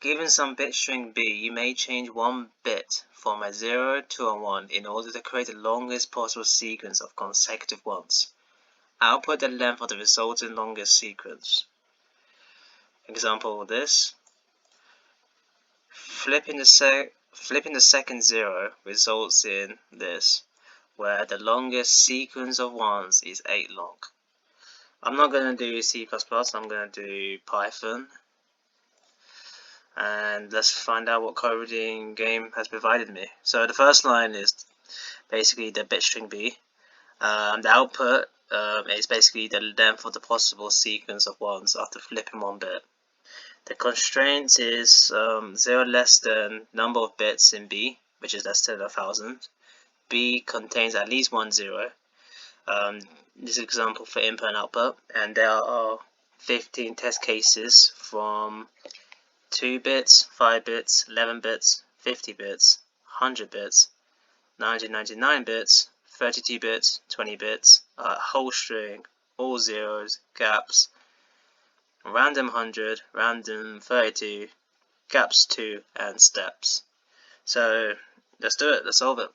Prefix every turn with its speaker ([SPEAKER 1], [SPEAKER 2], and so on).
[SPEAKER 1] Given some bit string b, you may change one bit from a 0 to a 1 in order to create the longest possible sequence of consecutive ones. Output the length of the resulting longest sequence. Example of this. Flipping the second 0 results in this, where the longest sequence of ones is 8 long. I'm not going to do C++, I'm going to do Python. And let's find out what codingame has provided me. So the first line is basically the bit string b. The output is basically the length of the possible sequence of ones after flipping one bit. The constraint is 0 less than number of bits in b, which is less than 1000. b contains at least one 0. This is an example for input and output, and there are 15 test cases from 2 bits, 5 bits, 11 bits, 50 bits, 100 bits, 999 bits, 32 bits, 20 bits, a whole string, all zeros, gaps, random 100, random 32, gaps 2, and steps. So let's do it, let's solve it.